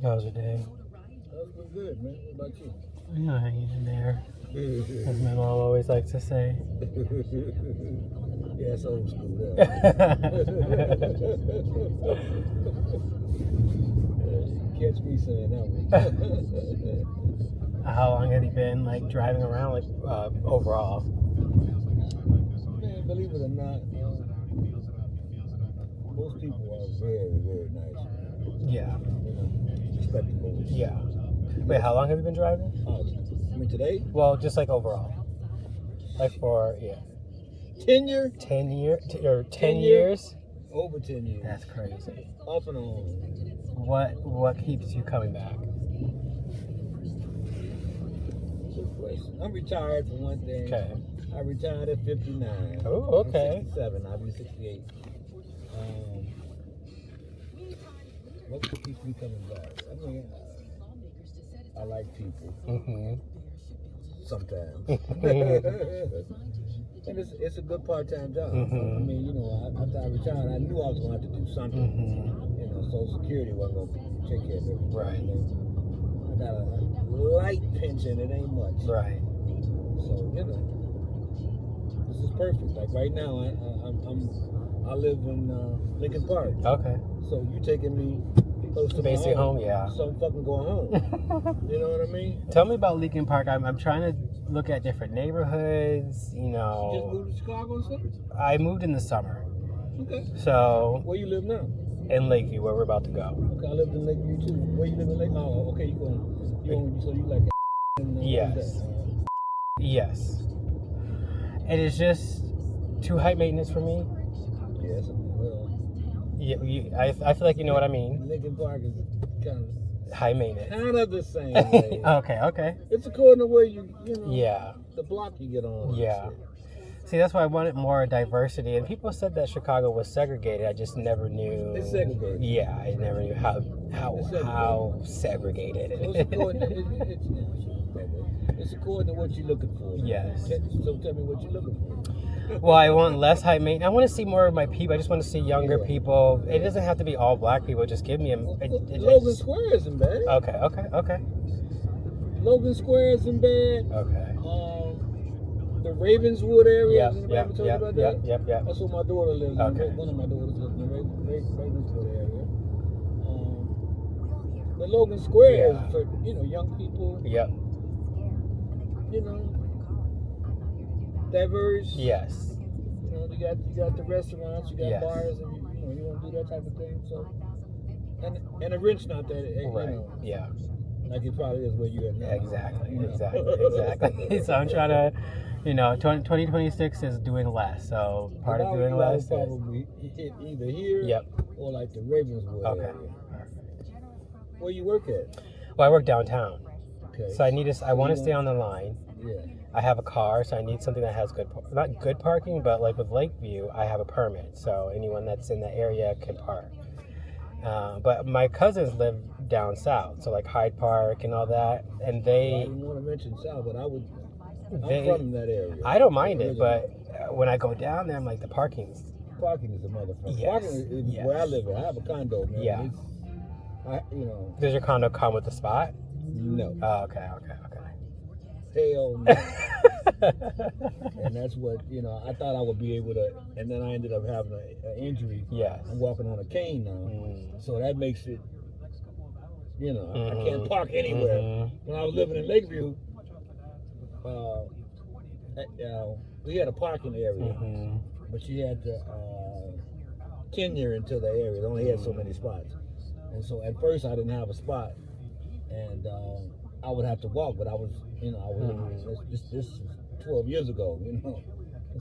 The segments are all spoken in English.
How was your day? That's been good, man. What about you? You know, hanging in there. As my mom always likes to say. Yeah, it's old school. Yeah. Catch me saying that one. How long have you been like driving around, like overall? Man, believe it or not, most people are very, very nice. Yeah. You know, respectable. Yeah. Wait, how long have you been driving? I mean, today? Well, just like overall. Like for, yeah. 10 years? 10 years? Or 10 years? Over 10 years. That's crazy. Off and on. What keeps you coming back? Good question. I'm retired for one thing. Okay. I retired at 59. Oh, okay. I'm 67. I'll be 68. What keeps me coming back? I mean, I like people. Mm-hmm. Sometimes. And it's a good part-time job. Mm-hmm. I mean, you know, after I retired, I knew I was going to have to do something. Mm-hmm. You know, Social Security wasn't going to take care of everything. Right. I got a light pension. It ain't much. Right. So, you know, this is perfect. Like right now, I live in Lincoln Park. Okay. So you taking me close to Basically my home. yeah. So I'm fucking going home. You know what I mean? Tell me about Lincoln Park. I'm trying to look at different neighborhoods, you know. You just moved to Chicago or something? I moved in the summer. Okay. So, Where you live now? in Lakeview, where we're about to go. Okay, I lived in Lakeview too. Where you live in Lakeview? Oh, okay, so you like Yes. Yes. And it's just too high maintenance for me. Yes, well. I feel like you know what I mean. Lincoln Park is kind of High maintenance. kind of the same way. Okay. It's according to where you know. Yeah. The block you get on. Yeah. See, that's why I wanted more diversity. And people said that Chicago was segregated. I just never knew. It's segregated. Yeah, I never knew how segregated. So it's according to what you're looking for. Yes. So tell me what you're looking for. Well, I want less high maintenance. I want to see more of my people. I just want to see younger people. It doesn't have to be all black people. Just give me a. Logan Square isn't bad. Okay. Logan Square isn't bad. Okay. The Ravenswood area. Yep. That's where my daughter lives. Okay. One of my daughters lives in the Ravenswood area. But Logan Square is for young people. Yep. You know, diverse. Yes. You know, you got the restaurants, you got Yes. bars, and you want to do that type of thing. So, and the rent's not that. Right. Yeah. Like it probably is where you at now. Exactly. So I'm trying to, 2026 is doing less. So part of doing less is probably hit either here. Yep. Or like the Ravenswood Okay. area. Where you work at? Well, I work downtown. Okay. So I want to stay on the line. Yeah. I have a car, so I need something that has not good parking, but like with Lakeview, I have a permit. So anyone that's in the area can park. But my cousins live down south, so like Hyde Park and all that, and they. I didn't want to mention south, but I'm from that area. I don't mind it, but when I go down there, I'm like, parking is a motherfucker. Yes. Parking is where I live at. I have a condo, man. Yeah. Does your condo come with a spot? No. Oh, okay. Hell no. And that's what, I thought I would be able to, and then I ended up having an injury. Yes. I'm walking on a cane now. So that makes it, I can't park anywhere. When I was living in Lakeview, we had a parking area, but you had to tenure into the area. It only had so many spots. And so at first I didn't have a spot. And I would have to walk, but I was this is 12 years ago, And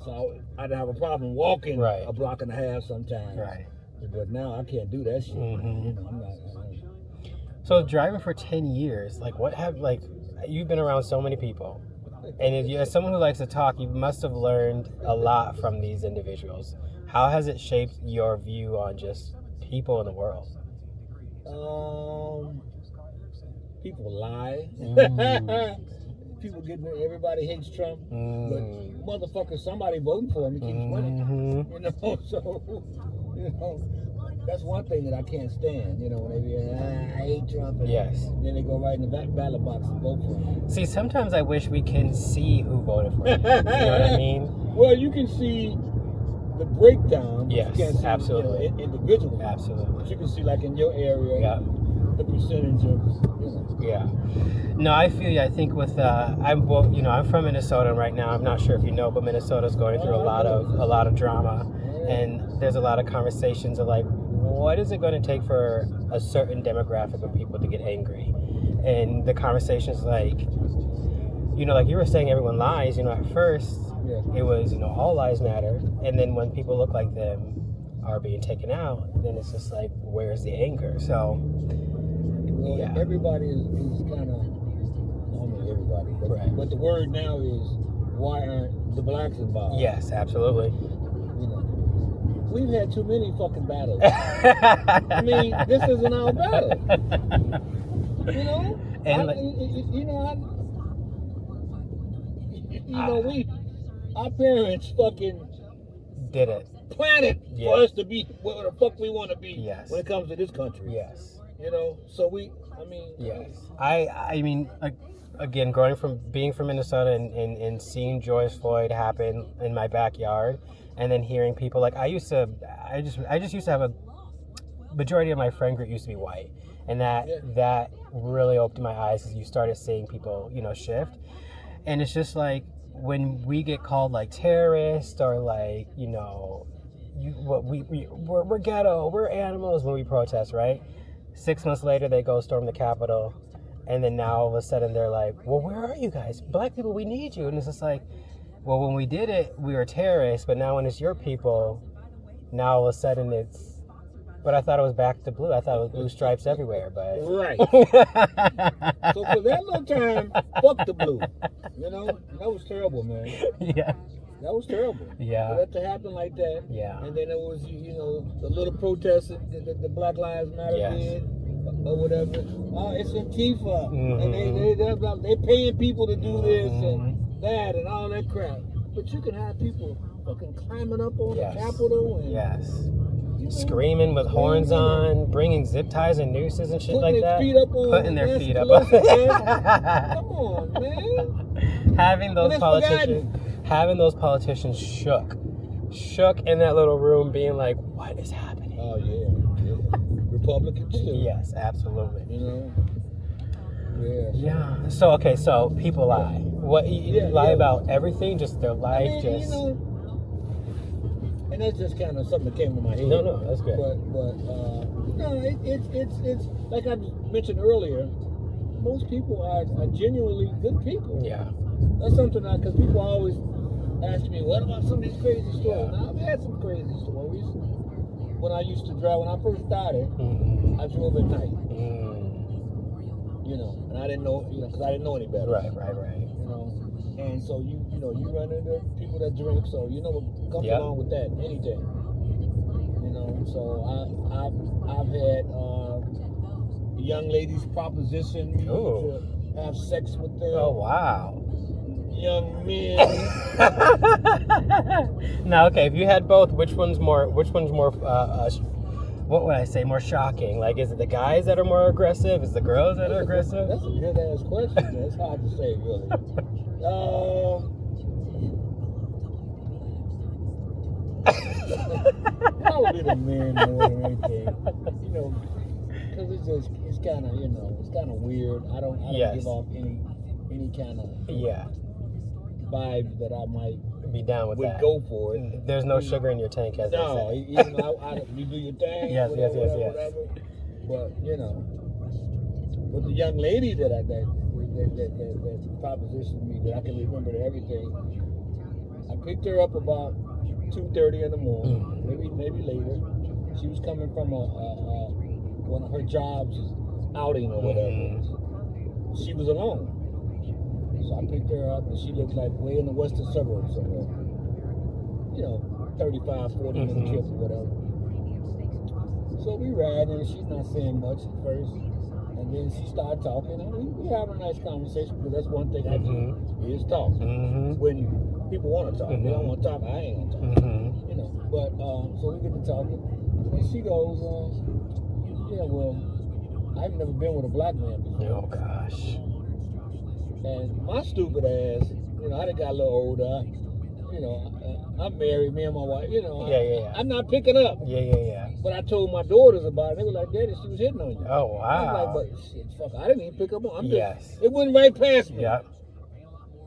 so I'd have a problem walking a block and a half sometimes. Right. But now I can't do that shit. I'm not. So driving for 10 years, you've been around so many people, and as someone who likes to talk, you must have learned a lot from these individuals. How has it shaped your view on just people in the world? People lie. People everybody hates Trump, but motherfucker, somebody voting for him, he keeps winning. So That's one thing that I can't stand. You know, when they be, I hate Trump. And Yes. then they go right in the ballot box and vote for him. See, sometimes I wish we can see who voted for him. You know what I mean? Well, you can see the breakdown. But Yes, you can't see, absolutely. Individually. Absolutely. But you can see, like in your area, Yeah. the percentage of, you know. Yeah. No, I feel you. I think with I'm from Minnesota right now. I'm not sure if you know, but Minnesota's going through a lot of drama, and there's a lot of conversations of like, what is it going to take for a certain demographic of people to get angry? And the conversations like, like you were saying, everyone lies. At first it was all lives matter, and then when people look like them are being taken out, then it's just like, where's the anger? So. Well, Yeah. everybody is kind of, normally everybody, but, Right. but the word now is, why aren't the blacks involved? Yes, absolutely. We've had too many fucking battles. I mean, this isn't our battle. And our parents fucking did it. planted for us to be what the fuck we want to be. Yes. When it comes to this country. Yes. So Yes. I mean, again, being from Minnesota and seeing George Floyd happen in my backyard, and then hearing people like I just used to have a majority of my friend group used to be white, and that really opened my eyes because you started seeing people shift, and it's just like when we get called like terrorists or like we're ghetto, we're animals when we protest, right? 6 months later, they go storm the Capitol, and then now all of a sudden they're like, well, where are you guys? Black people, we need you. And it's just like, well, when we did it, we were terrorists, but now when it's your people, now all of a sudden it's, but I thought it was back to blue. I thought it was blue stripes everywhere, but. Right. So for that little time, fuck the blue. That was terrible, man. Yeah. That was terrible. Yeah. For that to happen like that. Yeah. And then it was, the little protest that the Black Lives Matter did or whatever. Oh, it's Antifa. Mm-hmm. And they're paying people to do this and that and all that crap. But you can have people fucking climbing up on the Capitol and screaming with horns on, bringing zip ties and nooses and shit like that. Putting their feet up on. Come on, man. Having those politicians shook in that little room, being like, "What is happening?" Oh yeah. Republicans too. Yes, absolutely. Yeah. Yeah. So people lie. What lie about everything? Just their life, and that's just kind of something that came to my head. No, that's good. But it's like I mentioned earlier. Most people are genuinely good people. Yeah. That's something because people always ask me, what about some of these crazy stories? Now, I've had some crazy stories. When I used to drive, when I first started, I drove at night. And I didn't know, because I didn't know any better. Right. And so you run into people that drink, so what comes along with that, anything. So I've had young ladies proposition me to have sex with them. Oh wow. Young men. Now, okay, if you had both, which one's more what would I say, more shocking? Like, is it the guys that are more aggressive? Is it the girls that are aggressive? That's a good ass question. It's hard to say, really. Probably the men more than anything. Because it's kind of weird. I don't give off any kind of vibe that I might be down with that. Go for it. There's no sugar in your tank, as they say. You do your thing. Yes. Whatever. But with the young lady that propositioned me, that I can remember everything. I picked her up about 2:30 in the morning, maybe later. She was coming from one of her jobs outing or whatever. She was alone. So I picked her up, and she looked like way in the western suburbs somewhere. 35, 40 minute trip or whatever. So we ride, and she's not saying much at first. And then she started talking, and we having a nice conversation, because that's one thing I do, is talk. When people want to talk. They don't want to talk, I ain't going to talk. But, so we get to talking. And she goes, yeah, well, I've never been with a black man before. Oh gosh. And my stupid ass, I done got a little older. I'm married, me and my wife, Yeah. I'm not picking up. Yeah. But I told my daughters about it. They were like, Daddy, she was hitting on you. Oh, wow. I was like, but shit, fuck, I didn't even pick up on it. Yes. It went right past me. Yeah.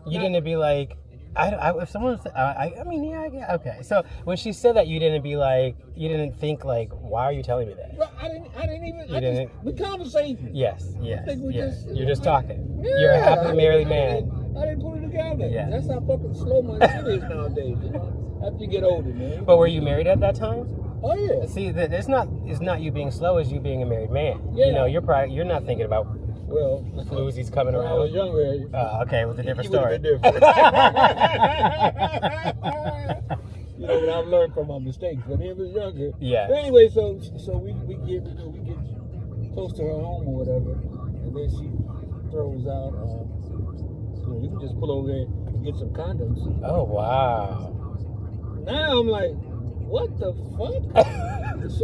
You didn't be like, if someone said, yeah, okay. So when she said that, you didn't think like, why are you telling me that? Well, I didn't even, we conversating. Yes. You're just talking. Yeah, You're a happily married man. I didn't put it together. Yeah. That's how fucking slow my shit is nowadays, After you get older, man. But were you married at that time? Oh, yeah. See, it's not you being slow, it's you being a married man. Yeah. You're not thinking about floozies coming when around. I was younger. Okay, it was a different Been story. different. But I've learned from my mistakes. When he was younger. Yeah. But anyway, so we get close to her home or whatever, and then she throws out. You can just pull over there and get some condoms. Oh wow. Now I'm like, what the fuck? This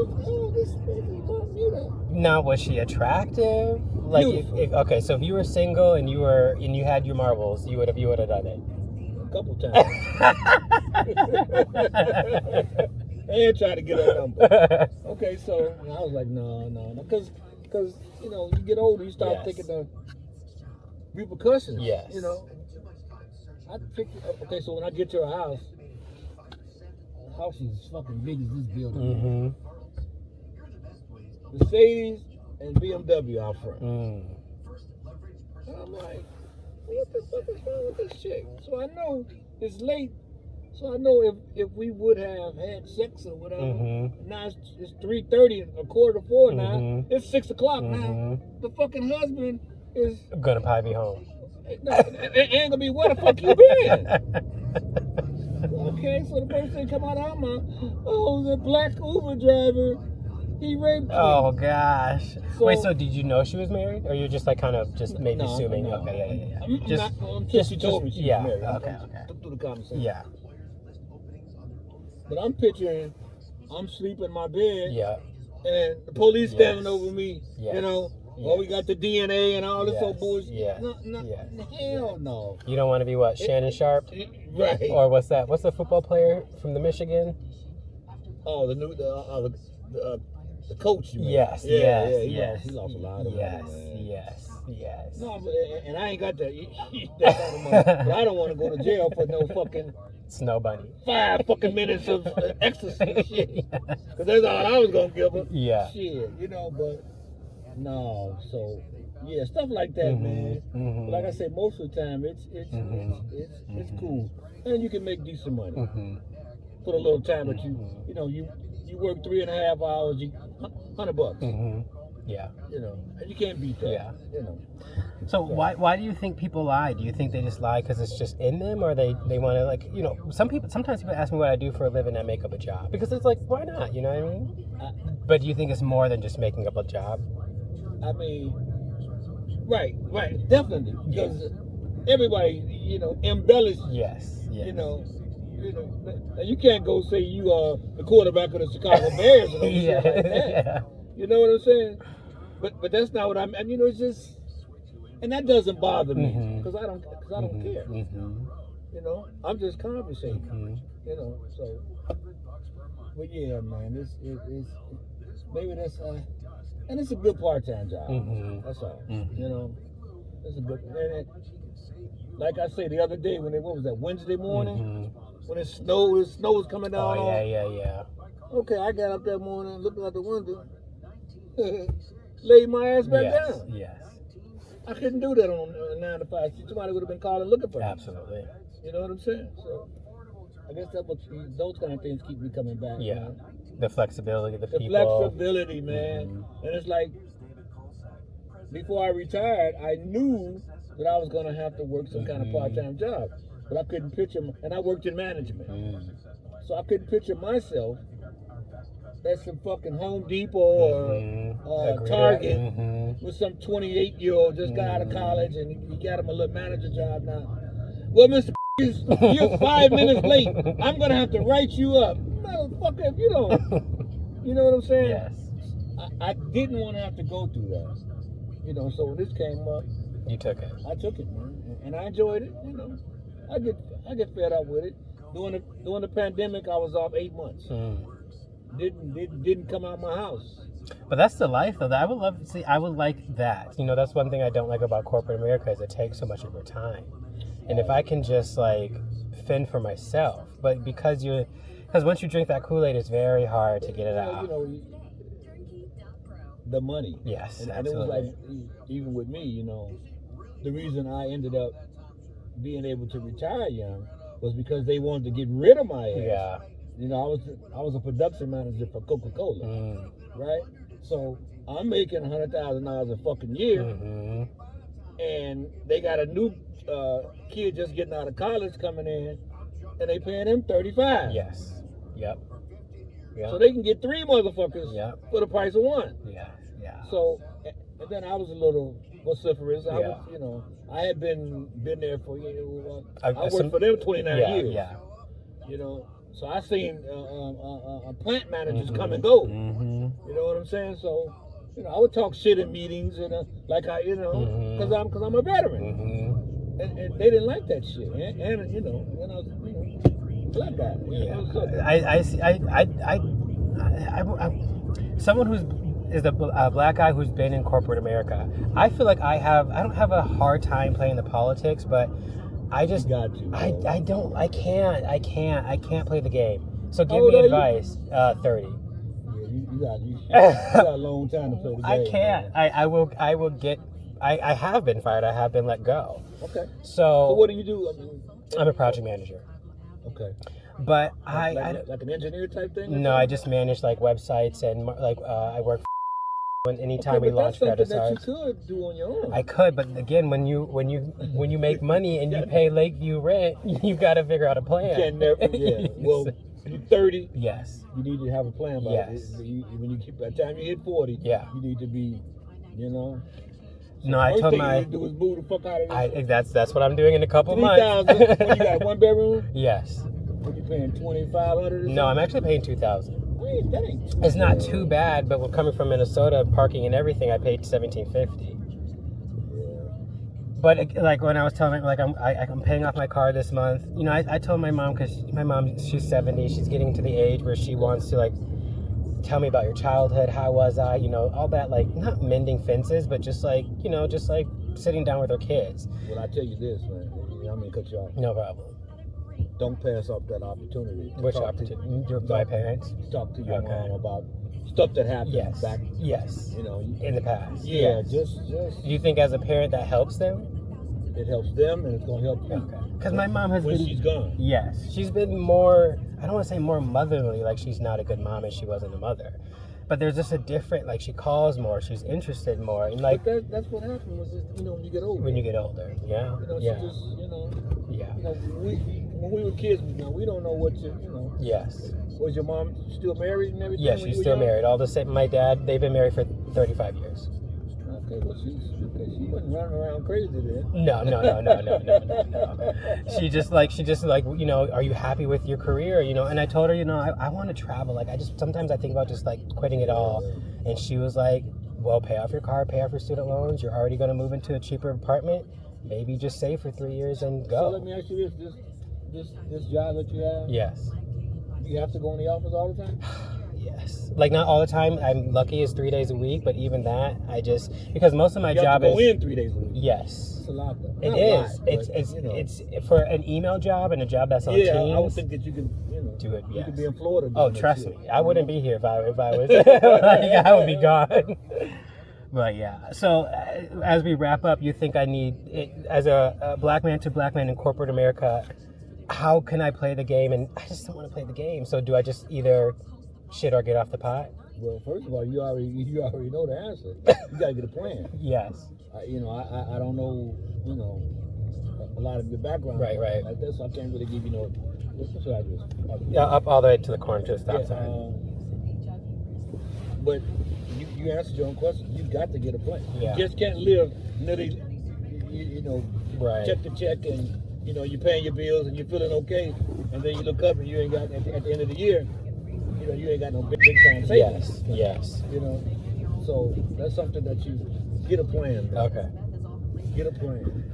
baby want me to. Now, was she attractive? Like, okay, so if you were single and you had your marbles, you would have done it. A couple times. And try to get her number. Okay, so I was like, no, because you get older, you start thinking the repercussions. Yes. Okay, so when I get to her house is fucking big as this building. Mercedes and BMW out front. And I'm like, what the fuck is wrong with this chick? So I know it's late. So I know if we would have had sex or whatever, now it's 3:30, a quarter to 4 now. It's 6 o'clock now. The fucking husband is gonna probably be home. Ain't gonna be, where the fuck you been? Okay, so the first thing come out of my mouth, the black Uber driver, he raped me. Oh gosh. Wait, so did you know she was married, or you're just like kind of just maybe assuming? No. Okay, yeah. Until she told me she was married. Okay. Through the conversation. Yeah. But I'm picturing, I'm sleeping in my bed. Yeah. And the police standing over me. Yes. Well, we got the DNA and all this old bullshit. Yeah. Hell no. You don't want to be what? Shannon Sharp? Right. Or what's that? What's the football player from the Michigan? Oh, the coach. Yes. He lost a lot of money. Yes. No, and I ain't got that kind of money. But I don't want to go to jail for no fucking Snow Bunny. 5 fucking minutes of ecstasy shit. Because that's all I was going to give her. Yeah. Shit, but no. So, yeah, stuff like that, man. Like I say, most of the time, it's cool. And you can make decent money. Put a little time, but you work 3.5 hours, $100. Yeah. And you can't beat that. Yeah. So why do you think people lie? Do you think they just lie because it's just in them, or they want to sometimes people ask me what I do for a living, I make up a job, because it's like, why not? You know what I mean? But do you think it's more than just making up a job? I mean, right, definitely, because everybody, embellish. Yes. And you can't go say you are the quarterback of the Chicago Bears or no shit like that. Yeah. You know what I'm saying? But that's not what I'm. And it's just, and that doesn't bother me because I don't care. I'm just conversating. So. But yeah, man, it's maybe that's and it's a good part-time job. That's all. It's a good. And like I say the other day when what was that, Wednesday morning when the snow was coming down. Oh yeah. Okay, I got up that morning, looked out the window, laid my ass back down. Yes. I couldn't do that on a 9 to 5. Somebody would have been calling looking for me. Absolutely. You know what I'm saying? So I guess those kind of things keep me coming back. Yeah. Man. The flexibility, the people. Flexibility, man. And it's like, before I retired, I knew that I was going to have to work some kind of part-time job. But I couldn't picture, and I worked in management. So I couldn't picture myself at some fucking Home Depot or Target with some 28-year-old just got out of college and he got him a little manager job now. Well, Mr. You're 5 minutes late. I'm going to have to write you up. Motherfucker, if you don't. You know what I'm saying? Yes. I didn't want to have to go through that. You know, so when this came up, You took it. I took it, man, and I enjoyed it. You know, I get fed up with it. During the pandemic, I was off 8 months. Didn't come out my house. But that's the life, though. I would love to see. I would like that. You know, that's one thing I don't like about corporate America is it takes so much of your time. And if I can just like fend for myself, but because once you drink that Kool-Aid, it's very hard to get it out. You know, the money. Yes, and absolutely. it was like, even with me, you know, the reason I ended up being able to retire young was because they wanted to get rid of my ass. Yeah. You know, I was a production manager for Coca-Cola, right? So I'm making $100,000 a fucking year, and they got a new kid just getting out of college coming in, and they paying him $35. Yes. Yep. So they can get 3 motherfuckers for the price of 1. Yeah. Yeah. So, and then I was a little vociferous. I Yeah. was, you know, I had been there for, I I- worked for them 29 years. Yeah. You know, so I seen plant managers come and go. You know what I'm saying? So, you know, I would talk shit in meetings and like I, you know, because I'm a veteran, and they didn't like that shit. And you know, and I was, you know, black guy. You know, so, someone is a black guy who's been in corporate America. I feel like I don't have a hard time playing the politics, but I just you got to. I can't play the game. So give How old me are you? advice. 30. Yeah, you got a long time to play the game. I can't. Man. I will get. I have been fired. I have been let go. Okay. So what do you do? I mean, I'm a project manager. Okay. But like an engineer type thing? No, I just manage like websites and like I work when anytime we launch that's something Redis. that you could do on your own. I could, but again, when you make money and you pay Lakeview rent, you got to figure out a plan. You can never. Yeah. Well, you're 30. Yes. You need to have a plan. Yes. By the time you hit 40, yeah, you need to be, you know. So no, I told my. You need to do is move the fuck out of this. That's what I'm doing in a couple months. 3,000. What, you got 1 bedroom? Yes. What, you paying 2,500? No, I'm actually paying 2,000. That ain't. It's not too bad, but we're coming from Minnesota, parking and everything. I paid $1,750. But like when I was telling her, like I'm paying off my car this month. You know, I told my mom, because my mom, she's 70. She's getting to the age where she wants to like tell me about your childhood. How was I? You know, all that, like not mending fences, but just like, you know, just like sitting down with her kids. Well, I tell you this, man. I'm gonna cut you off. No problem. Don't pass up that opportunity. Which opportunity? My parents? Talk to your mom about stuff that happened back. Yes. You know, in the past. Yeah, yes. just. Do you think as a parent that helps them? It helps them, and it's gonna help you. Okay. Because my mom has when been. she's gone. Yes, she's been more. I don't want to say more motherly. Like she's not a good mom and she wasn't a mother. But there's just a different. Like she calls more. She's interested more. And like. But that's what happens. You know, when you get older. When you get older, yeah. You know, yeah. she just, you know. Yeah. You know, when we were kids, you know, we don't know what you know. Yes. Was your mom still married and everything? Yes, she's still married. All the same. My dad, they've been married for 35 years. Okay, well, she wasn't running around crazy then. No. She just like, you know, are you happy with your career? You know, and I told her, you know, I want to travel. Like, sometimes I think about just like quitting it all. And she was like, well, pay off your car, pay off your student loans. You're already going to move into a cheaper apartment. Maybe just save for 3 years and go. So let me ask you this job that you have. Yes. You have to go in the office all the time? Yes. Like not all the time. I'm lucky it's 3 days a week, but even that, because most of my job is. You have to go in 3 days a week. Yes. It's a lot though. It is. It's for an email job and a job that's on Teams. I would think that you can, you know, do it. Yes. You could be in Florida. Oh, trust me, I wouldn't be here if I was. Like, I would be gone. But yeah. So as we wrap up, you think I need, as a black man to black man in corporate America, how can I play the game? And I just don't want to play the game. So do I just either shit or get off the pot? Well, first of all, you already know the answer. You gotta get a plan. Yes. You know, I don't know, you know, a lot of your background. Right. Like this, so I can't really give you no. What should I do? Yeah, up all the way to the corner to the stop sign. But you answered your own question. You got to get a plan. Yeah. You just can't live nitty, you know, right. check to check, and you know you're paying your bills and you're feeling okay, and then you look up and you ain't got at the end of the year. you know, you ain't got no big time savings. Yes. You know, so that's something that you get a plan. Bro. Okay. Get a plan.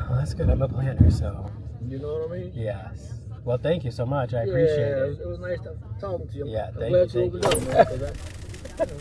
Well, that's good. I'm a planner, so. You know what I mean? Yes. Well, thank you so much. I appreciate it. It was nice talking to you. Yeah, I'm thank glad you. you opened up, man. 'Cause I, you know,